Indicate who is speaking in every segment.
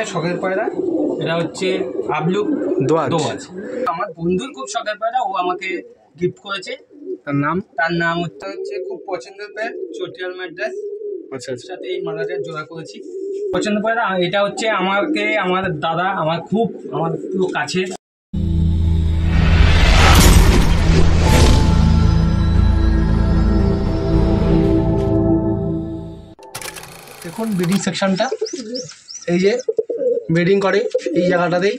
Speaker 1: একটা শখের পায়রা, এটা হচ্ছে আবলুক দোয়াজ। আমার বন্ধুর খুব শখের পায়রা, ও আমাকে গিফট করেছে। তার নাম হচ্ছে খুব পছন্দের পায়রা চটিয়াল ম্যাড্রাস। আচ্ছা, সাথে এই মাদারটার জোড়া করেছি। পছন্দ পায়রা এটা হচ্ছে আমার দাদা, আমার খুব কাছের।
Speaker 2: দেখুন ব্রিডিং সেকশনটা, এই যে ব্রিডিং করে এই জায়গাটাতেই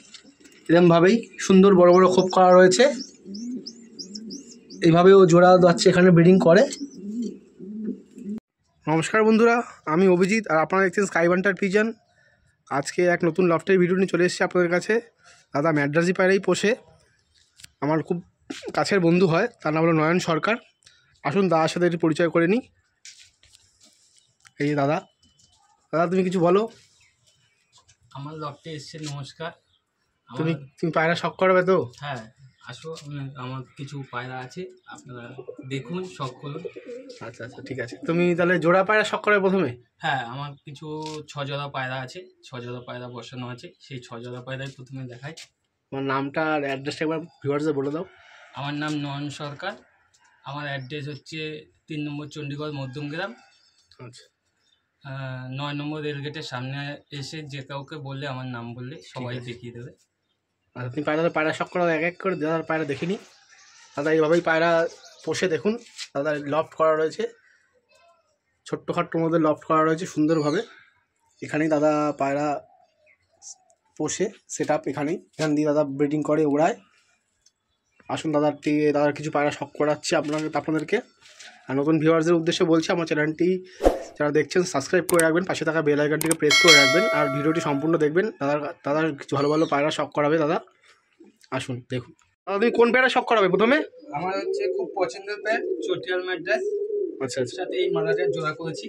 Speaker 2: এরকমভাবেই সুন্দর বড় বড় খোপ করা রয়েছে। এইভাবেও জোড়া যাচ্ছে, এখানে ব্রিডিং করে। নমস্কার বন্ধুরা, আমি অভিজিৎ আর আপনারা দেখছেন স্কাই বান্টার পিজন। আজকে এক নতুন লফটের ভিডিও নিয়ে চলে এসেছি আপনাদের কাছে। দাদা ম্যাড্রাসি পায়রাই পোষে, আমার খুব কাছের বন্ধু হয়, তার নাম হলো নয়ন সরকার। আসুন দাদার সাথে একটু পরিচয় করে নিই। এই যে দাদা, তুমি কিছু বলো।
Speaker 1: আমার লফটে এসছে। নমস্কার।
Speaker 2: তুমি পায়রা শখ করবে তো?
Speaker 1: হ্যাঁ, আসো, আমার কিছু পায়রা আছে, আপনারা দেখুন, শখ করুন।
Speaker 2: আচ্ছা, ঠিক আছে। তুমি তাহলে জোড়া পায়রা শখ করবে প্রথমে?
Speaker 1: হ্যাঁ, আমার কিছু 6 জোড়া পায়রা আছে, 6 জোড়া পায়রা বসানো আছে। সেই 6 জোড়া পায়রাই প্রথমে দেখাই।
Speaker 2: আমার নামটা আর অ্যাড্রেসটা একবার ভিউয়ার্সদের বলে দাও।
Speaker 1: আমার নাম নয়ন সরকার। আমার অ্যাড্রেস হচ্ছে 3 নম্বর চণ্ডীগড় মধ্যমগ্রাম।
Speaker 2: আচ্ছা,
Speaker 1: 9 নম্বর রেলগেটের সামনে এসে যে কাউকে বললে, আমার নাম বললে সবাই দেখিয়ে দেবে।
Speaker 2: আচ্ছা, তুমি পায়রা শখ করো এক এক করে। দাদার পায়রা দেখিনি। দাদা এইভাবেই পায়রা পোষে। দেখুন দাদা লফট করা রয়েছে, ছোট্টখাট্টোর মধ্যে লফট করা রয়েছে সুন্দরভাবে। এখানেই দাদা পায়রা পোষে, সেট আপ এখান দিয়ে দাদা ব্রিডিং করে, ওড়ায়। আসুন দাদার কিছু পায়রা শখ করাচ্ছি আপনাদেরকে। আর নতুন ভিউয়ার্সদের উদ্দেশ্যে বলছি, আমার চ্যানেলটি যারা দেখছেন সাবস্ক্রাইব করে রাখবেন, পাশে থাকা বেল আইকনটিকে প্রেস করে রাখবেন, আর ভিডিওটি সম্পূর্ণ দেখবেন। দাদার কিছু ভালো ভালো পায়রা শখ করাবে দাদা। আসুন দেখুন। দাদা তুমি কোন পায়রা শখ করাবে প্রথমে?
Speaker 1: আমার হচ্ছে খুব পছন্দের প্যাড চটিয়াল ম্যাড্রাস।
Speaker 2: আচ্ছা,
Speaker 1: সাথে এই মাদারটার জোড়া করেছি।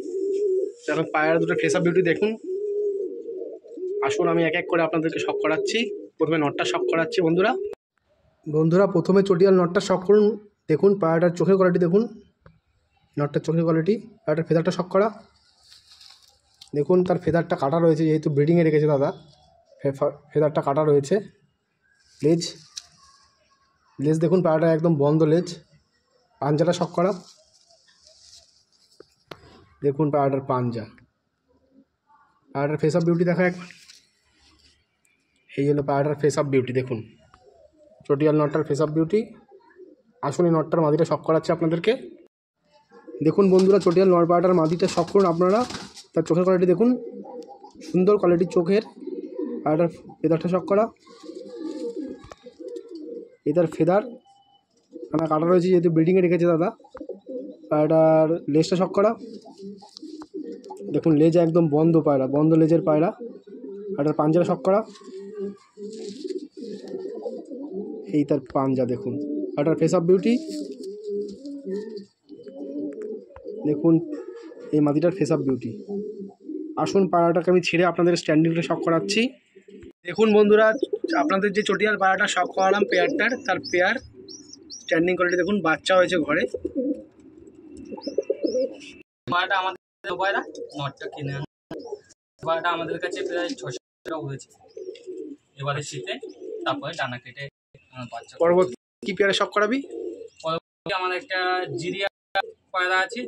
Speaker 2: এখন পায়রা দুটো ফেস আপ বিউটি দেখুন। আসুন আমি এক এক করে আপনাদেরকে শখ করাচ্ছি। প্রথমে নটটা শখ করাচ্ছি বন্ধুরা প্রথমে চটিয়াল নটটা শখ করুন। দেখুন পায়রাটার চোখের কোয়ালিটি দেখুন, নটটার চোখের কোয়ালিটি। পায়রাটার ফেদারটা শখ করা দেখুন, তার ফেদারটা কাটা রয়েছে, যেহেতু ব্রিডিংয়ে রেখেছে দাদা, ফেদারটা কাটা রয়েছে। লেজ দেখুন, পায়রাটা একদম বন্ধ লেজ। পাঞ্জাটা শখ করা দেখুন, পায়রাটার পাঞ্জা। পায়রাটার ফেস অফ বিউটি দেখা একবার। এই হলো পায়রাটার ফেস অফ বিউটি দেখুন, চটিয়াল নটটার ফেস অফ বিউটি। আসুন এই নটটার মাদিটা শখ করাচ্ছে আপনাদেরকে। দেখুন বন্ধুরা, চটিয়াল নট পায়রাটার মাদিটা শখ করুন আপনারা। তার চোখের কোয়ালিটি দেখুন, সুন্দর কোয়ালিটির চোখের। পায়রাটার ফেদারটা শখ করা, এটার ফেদার কাটা রয়েছে, যেহেতু ব্রিডিংয়ে রেখেছে দাদা। পায়রাটার লেজটা শখ করা দেখুন, লেজ একদম বন্ধ পায়রা, বন্ধ লেজের পায়রা। পায়রাটার পাঞ্জাটা শখ করা, এই তার পাঞ্জা দেখুন। পায়রাটার ফেস অফ বিউটি দেখুন, এই মাদিটার ফেস অফ বিউটি। আসুন পায়রাটাকে আমি ছেড়ে আপনাদের স্ট্যান্ডিংটা শখ করাচ্ছি। দেখুন বন্ধুরা, আপনাদের যে চটিয়াল পায়রাটা শখ করালাম পেয়ারটার, তার পেয়ার স্ট্যান্ডিং কোয়ালিটি দেখুন, বাচ্চা হয়েছে ঘরে।
Speaker 1: পায়রাটা আমাদের পায়রা, নটটা কিনে পায়রাটা আমাদের কাছে প্রায় 600 টাকা হয়েছে এবারে শীতে। তারপরে ডানা কেটে বাচ্চা।
Speaker 2: পরবর্তী কি পেয়ারা শখ করাবি?
Speaker 1: পরবর্তী আমার একটা জিরিয়া পায়রা আছে।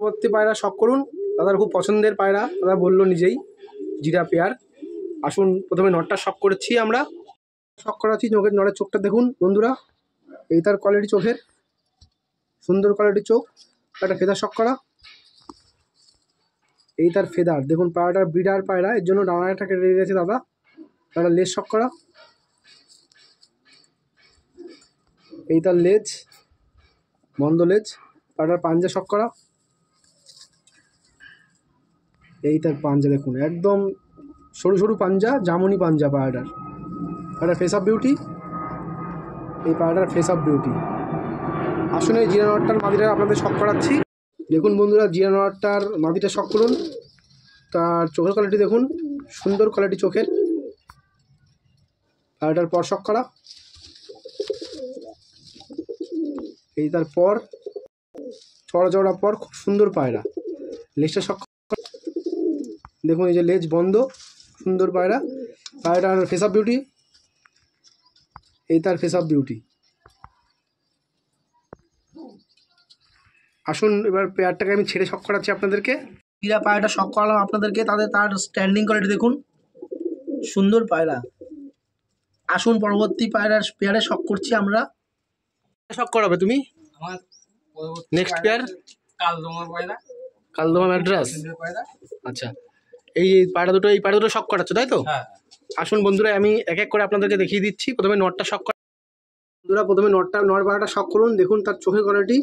Speaker 2: পরবর্তী পায়রা শখ করুন, দাদার খুব পছন্দের পায়রা, দাদা বললো নিজেই, জিরা পেয়ার। আসুন প্রথমে নটটা শখ করেছি আমরা, শখ করাচ্ছি। নটের চোখটা দেখুন বন্ধুরা, এই তার কোয়ালিটি চোখের, সুন্দর কোয়ালিটির চোখ। একটা ফেদার শখ করা, এই তার ফেদার দেখুন। পায়রাটার ব্রিডার পায়রা, এর জন্য ডানাটা কেটে রেখেছে দাদা। একটা লেজ শখ করা, এই তার লেজ, বন্ধ লেজ। পায়রাটার পাঞ্জা শখ করা, এই তার পাঞ্জা দেখুন, একদম সরু সরু পাঞ্জা, জামুনি পাঞ্জা পায়রাটার। পায়রাটার ফেস অফ বিউটি, এই পায়রাটার ফেস অফ বিউটি। আসুন এই জিরা নটটার মাদিটা আপনাদের শখ করাচ্ছি। দেখুন বন্ধুরা, জিরা নটটার মাদিটা শখ করুন। তার চোখের কোয়ালিটি দেখুন, সুন্দর কোয়ালিটি চোখের। পায়রাটার পর শখ করা, এই তার পর চড়া চড়া পর, খুব সুন্দর পায়রা। লেজটা শখ দেখুন, এই যে লেজ বন্ধ, সুন্দর পায়রা। পায়রাটার ফেস অফ বিউটি, এই তার ফেস অফ বিউটি। আসুন এবার পেয়ারটাকে আমি ছেড়ে শখ করাচ্ছি আপনাদেরকে। হীরা পায়রাটা শখ করালাম আপনাদেরকে, তার স্ট্যান্ডিং কোয়ালিটি দেখুন, সুন্দর পায়রা। আসুন পরবর্তী পেয়ারে শখ করছি আমরা। শখ করাবে তুমি
Speaker 1: আমার
Speaker 2: নেক্সট পেয়ার?
Speaker 1: কালদমা পায়রা,
Speaker 2: কালদমা ম্যাড্রাস। আচ্ছা, এই পায়রা দুটো শখ করাচ্ছ তাই তো?
Speaker 1: হ্যাঁ।
Speaker 2: আসুন বন্ধুরা, আমি এক এক করে আপনাদেরকে দেখিয়ে দিচ্ছি। প্রথমে নটটা শখ করা বন্ধুরা, প্রথমে নট পায়রাটা শখ করুন। দেখুন তার চোখের কোয়ালিটি।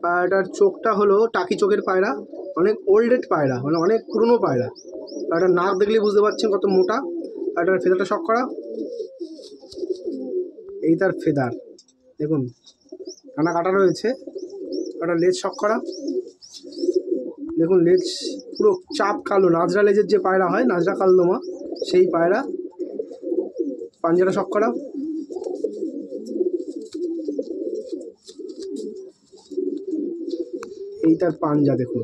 Speaker 2: পায়রাটার চোখটা হলো টাকি চোখের পায়রা, অনেক ওল্ডেড পায়রা, মানে অনেক পুরনো পায়রা। পায়রাটার নাক দেখলেই বুঝতে পারছেন কত মোটা। পায়রাটার ফেদারটা শখ করা, এই তার ফেদার দেখুন, টানা কাটা রয়েছে। একটা লেজ শখ করা, দেখুন লেজ পুরো চাপ কালো, নাজরা লেজের যে পায়রা হয়, নাজরা কালদমা, সেই পায়রা। পাঞ্জাটা শখ করা, এই তার পাঞ্জা দেখুন।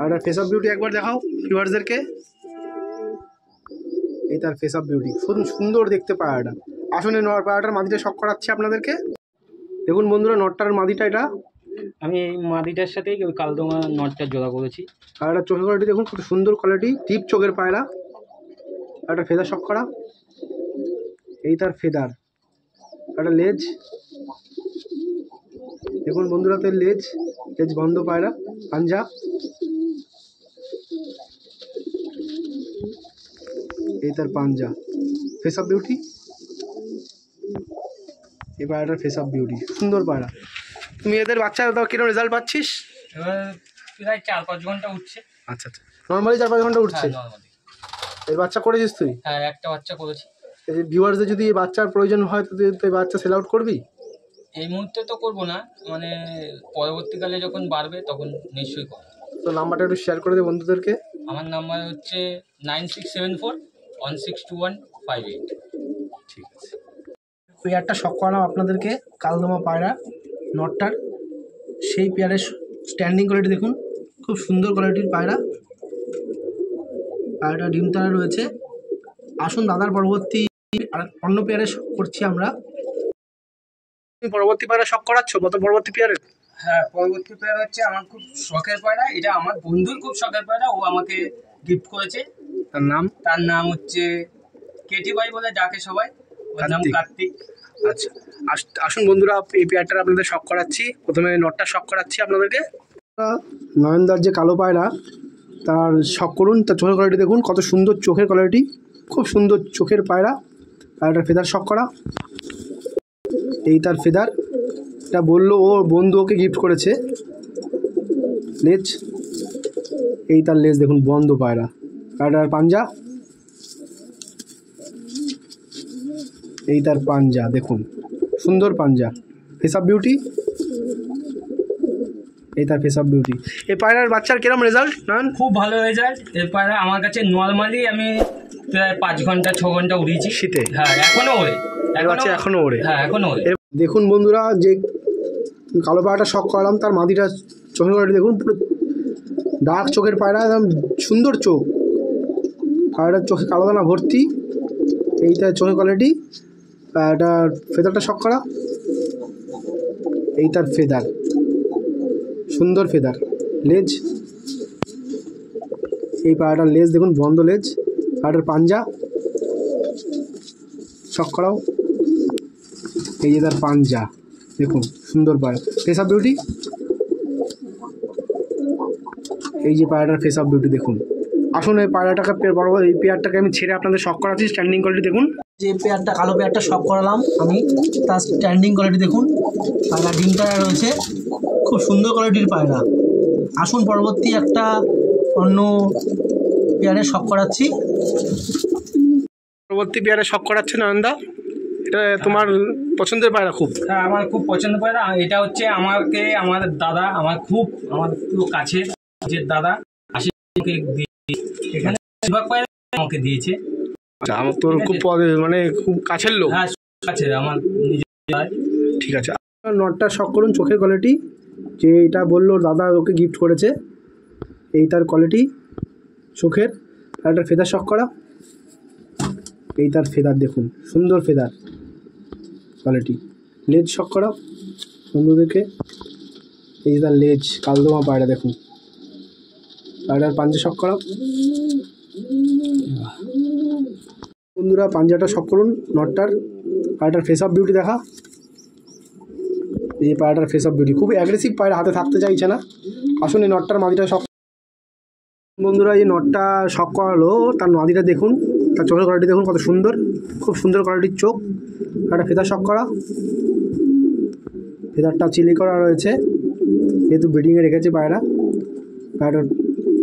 Speaker 2: আর ফেস অফ বিউটি একবার দেখাও ভিউয়ার্সদেরকে, এই তার ফেস অফ বিউটি, সুন্দর দেখতে পায়রাটা। আসুন এই পায়রাটার মাদিটা শখ করাচ্ছি আপনাদেরকে। দেখুন বন্ধুরা, নটটার মাদিটা এটা।
Speaker 1: আমি এই মাদিটার সাথেই ওই কালদমা নটটা জোড়া করেছি।
Speaker 2: পায়রাটার চোখের কোয়ালিটি দেখুন, খুব সুন্দর কোয়ালিটি, ডিপ চোখের পায়রা। একটা ফেদার শখ করা, এই তার ফেদার। একটা লেজ দেখুন বন্ধুরা, তো লেজ বন্ধ পায়রা। পাঞ্জা, এই তার পাঞ্জা। ফেস অফ বিউটি, এই পায়রাটার ফেস অফ বিউটি, সুন্দর পায়রা। তুমি এদের বাচ্চা দাও, কিরকম রেজাল্ট পাচ্ছিস?
Speaker 1: এবার প্রায় 4-5 ঘন্টা উঠছে।
Speaker 2: আচ্ছা আচ্ছা, নর্মালি 4-5 ঘন্টা উঠছে।
Speaker 1: নরমালি।
Speaker 2: এই বাচ্চা করেছিস তুই?
Speaker 1: হ্যাঁ, একটা বাচ্চা করেছি।
Speaker 2: এই যে ভিউয়ার্সদের যদি এই বাচ্চার প্রয়োজন হয়, তো তুই এই বাচ্চা সেল আউট করবি?
Speaker 1: এই মুহূর্তে তো করবো না, মানে পরবর্তীকালে যখন বাড়বে তখন নিশ্চয়ই করবো।
Speaker 2: তো নাম্বারটা একটু শেয়ার করে দে বন্ধুদেরকে।
Speaker 1: আমার নাম্বার হচ্ছে 9674162158।
Speaker 2: ঠিক আছে, পেয়ারটা শখ করালাম আপনাদেরকে, কালদমা পায়রা নটটার। সেই পেয়ারের স্ট্যান্ডিং কোয়ালিটি দেখুন, খুব সুন্দর কোয়ালিটির পায়রা। পায়রাটা ডিম তারা রয়েছে। আসুন দাদার পরবর্তী আর অন্য পেয়ারে শখ করছি আমরা। তুমি পরবর্তী পায়রা শখ করাচ্ছ? পরবর্তী পেয়ারে?
Speaker 1: হ্যাঁ, পরবর্তী পেয়ার হচ্ছে আমার খুব শখের পায়রা। এটা আমার বন্ধুর খুব শখের পায়রা, ও আমাকে গিফট করেছে। তার নাম হচ্ছে কেটি ভাই বলে ডাকে সবাই, ওর নাম কার্তিক।
Speaker 2: আচ্ছা, আসুন বন্ধুরা, এই পেয়ারটা আপনাদের শখ করাচ্ছি। প্রথমে নটটা শখ করাচ্ছি আপনাদেরকে। নয়নদার যে কালো পায়রা, তার শখ করুন। তার চোখের কোয়ালিটি দেখুন, কত সুন্দর চোখের কোয়ালিটি, খুব সুন্দর চোখের পায়রা। পায়রাটার ফেদার শখ করা, এই তার ফেদার। এটা বললো ও বন্ধু ওকে গিফট করেছে। লেজ, এই তার লেজ দেখুন, বন্ধ পায়রা। পায়রাটার পাঞ্জা, এই তার পাঞ্জা দেখুন, সুন্দর পাঞ্জা। ফেস অফ বিউটি, এই তার ফেস অফ বিউটি। এই পায়রার বাচ্চার কিরম রেজাল্ট?
Speaker 1: খুব ভালো রেজাল্ট। এই পায়রা আমার কাছে নর্মালি আমি প্রায় 5 ঘন্টা 6 ঘন্টা উড়িয়েছি
Speaker 2: শীতে।
Speaker 1: হ্যাঁ, এখনো ওড়ে।
Speaker 2: বাচ্চা এখনো ওড়ে?
Speaker 1: হ্যাঁ, এখনো ওড়ে।
Speaker 2: দেখুন বন্ধুরা, যে কালো পায়রাটা শখ করালাম, তার মাদিটা চোখের কোয়ালিটি দেখুন, পুরো ডার্ক চোখের পায়রা, একদম সুন্দর চোখ। পায়রাটার চোখে কালো দানা ভর্তি, এই তার চোখের কোয়ালিটি। পায়রাটার ফেদারটা শখ করা, এই তার ফেদার, সুন্দর ফেদার। লেজ, এই পায়রাটার লেজ দেখুন, বন্ধ লেজ। পায়রাটার পাঞ্জা শখ করাও, এই যে তার পাঞ্জা দেখুন, সুন্দর পায়রা। ফেস অফ বিউটি, এই যে পায়রাটার ফেস অফ বিউটি দেখুন। আসুন এই পায়রাটাকে এই পেয়ারটাকে আমি ছেড়ে আপনাদের শখ করাচ্ছি। স্ট্যান্ডিং কোয়ালিটি দেখুন, যে পেয়ারটা কালো পেয়ারটা শখ করালাম আমি, তার স্ট্যান্ডিং কোয়ালিটি দেখুন। পায়রা ডিমটা রয়েছে, খুব সুন্দর কোয়ালিটির পায়রা। আসুন পরবর্তী একটা অন্য পেয়ারে শখ করাচ্ছি। পরবর্তী পেয়ারে শখ করাচ্ছে নয়নদা, এটা তোমার পছন্দের পায়রা খুব?
Speaker 1: হ্যাঁ, আমার খুব পছন্দের পায়রা। এটা হচ্ছে আমাকে আমার দাদা, আমার খুব কাছে যে দাদা আশিকে এখানে পায়রা আমাকে দিয়েছে।
Speaker 2: আচ্ছা, আমার তোর খুব মানে খুব কাছের লোক?
Speaker 1: হ্যাঁ, কাছে আমার নিজের।
Speaker 2: ঠিক আছে, নটটা শখ করুন, চোখের কোয়ালিটি, যে এটা বললো দাদা ওকে গিফট করেছে, এই তার কোয়ালিটি চোখের। আর একটা ফেদার শক করা, এই তার ফেদার দেখুন, সুন্দর ফেদার কোয়ালিটি। লেজ শক করা বন্ধুদেরকে, এই যে তার লেজ, কালদমা পায়রা দেখুন। পায়রার পাঞ্জা শক করা বন্ধুরা, পাঞ্জাটা শক করুন নটটার। পায়রাটার ফেস অফ বিউটি দেখা, এই পায়রাটার ফেস অফ বিউটি, খুব অ্যাগ্রেসিভ পায়রা, হাতে থাকতে চাইছে না। আসুন এই নটটার মাদিটা শক। বন্ধুরা এই নটটা শক করালো, তার মাদিটা দেখুন, তার চোখের কোয়ালিটি দেখুন কত সুন্দর, খুব সুন্দর কোয়ালিটির চোখ। একটা ফেদার শক করা, ফেদারটা চিলি করা রয়েছে যেহেতু ব্রিডিংয়ে রেখেছে পায়রা। পায়রাটার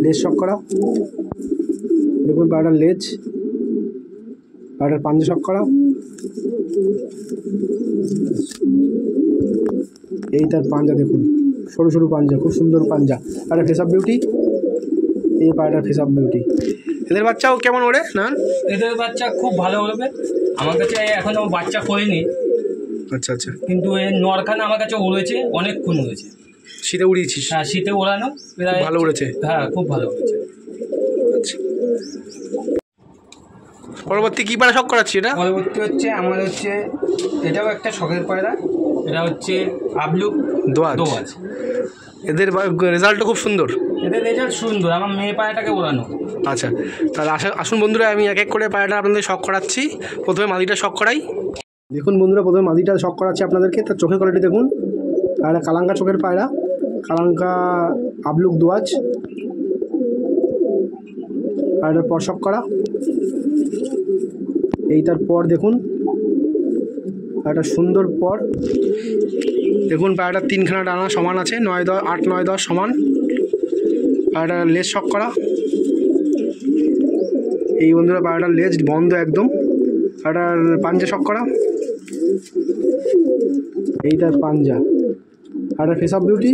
Speaker 2: লেজ শক করা দেখুন, পায়রাটার লেজ, পায়রাটার পাঞ্জা শক করা, এই তার পাঞ্জা দেখুন, সরু সরু পাঞ্জা, খুব সুন্দর পাঞ্জা। পায়রার ফেস অফ বিউটি, এই পায়রাটার ফেস অফ বিউটি। এদের বাচ্চাও কেমন ওড়ে না?
Speaker 1: এদের বাচ্চা খুব ভালো উড়বে, আমার কাছে এখনো বাচ্চা করেনি।
Speaker 2: আচ্ছা আচ্ছা,
Speaker 1: কিন্তু এই নরখানা আমার কাছে উড়েছে, অনেকক্ষণ উড়েছে।
Speaker 2: শীতে উড়িয়েছিস?
Speaker 1: হ্যাঁ, শীতে ওড়ানো,
Speaker 2: ভালো উড়েছে।
Speaker 1: হ্যাঁ, খুব ভালো উড়েছে।
Speaker 2: আচ্ছা, পরবর্তী কী পায়রা শক করাচ্ছি? এটা
Speaker 1: পরবর্তী হচ্ছে আমার হচ্ছে, এটাও একটা শখের পায়রা, এটা হচ্ছে আবলুক দোয়াজ।
Speaker 2: এদের রেজাল্টটা খুব সুন্দর,
Speaker 1: এদের রেজাল্ট সুন্দর, আমার মেয়ে পায়রাটাকে ওড়ানো।
Speaker 2: আচ্ছা, তাহলে আসুন বন্ধুরা, আমি এক এক করে পায়রাটা আপনাদের শক করাচ্ছি। প্রথমে মাদিটা শক করাই। দেখুন বন্ধুরা, প্রথমে মাদিটা শক করাচ্ছি আপনাদেরকে। তার চোখের কোয়ালিটি দেখুন, পায়রা কালাঙ্কা চোখের পায়রা, কালাঙ্কা আবলুক দোয়াজ। পায়রাটার পর শক করা, এই তার পর দেখুন, একটা সুন্দর পর দেখুন। পায়রাটার তিনখানা ডানা সমান আছে, 9, 10, 8, 9, 10 সমান। পায়রাটার লেজ শক করা, এই বন্ধুরা পায়রাটার লেজ বন্ধ একদম। পায়রাটার পাঞ্জা শক করা, এই তার পাঞ্জা। পায়রাটার ফেস অফ বিউটি,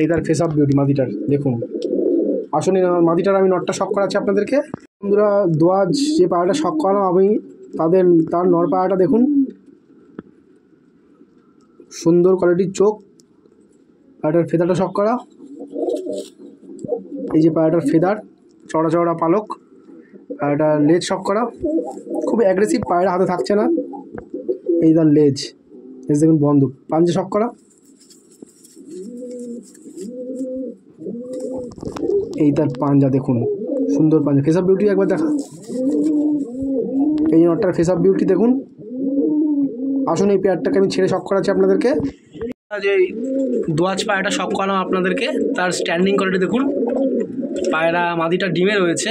Speaker 2: এই তার ফেস অফ বিউটি মাদিটার দেখুন। আসুন মাদিটার আমি নটটা শক করাচ্ছি আপনাদেরকে। বন্ধুরা দোয়াজ যে পায়রাটা শক করানো আমি, তার নর পায়রাটা দেখুন, সুন্দর কোয়ালিটির চোখ। পায়রাটার ফেদারটা শক করা, এই যে পায়রাটার ফেদার, চড়া চড়া পালক। পায়রাটার লেজ শক করা, খুব অ্যাগ্রেসিভ পায়রা, হাতে থাকছে না, এই তার লেজ দেখুন বন্ধ। পাঞ্জা শক করা, এই তার পাঞ্জা দেখুন, সুন্দর পাঞ্জা। ফেস অফ বিউটি একবার দেখা, এই নটটার ফেস অফ বিউটি দেখুন। আসুন এই পেয়ারটাকে আমি ছেড়ে শক করাচ্ছি আপনাদেরকে। যে দোয়াজ পায়রাটা শক করালাম আপনাদেরকে, তার স্ট্যান্ডিং কোয়ালিটি দেখুন। পায়রা মাদিটা ডিমে রয়েছে,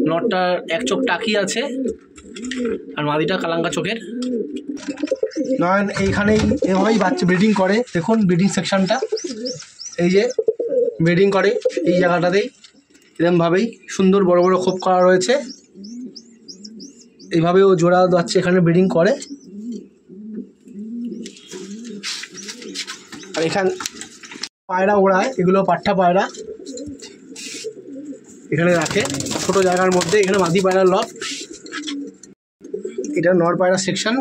Speaker 2: নটটার এক চোখ টাকি আছে, আর মাদিটা কালাঙ্কা চোখের। নয়ন এইখানেই এভাবেই বাচ্চা ব্রিডিং করে, দেখুন ব্রিডিং সেকশনটা, এই যে ব্রিডিং করে এই জায়গাটাতেই, এরকমভাবেই সুন্দর বড় বড় খোপ করা রয়েছে। এইভাবেও জোড়া যাচ্ছে, এখানে ব্রিডিং করে। আর এখানে পায়রা ওড়ায়, এগুলো পাঠা পায়রা, এখানে রাখে ছোট জায়গার মধ্যে। এখানে মাদি পায়রার লফট, এটা নর পায়রা সেকশন।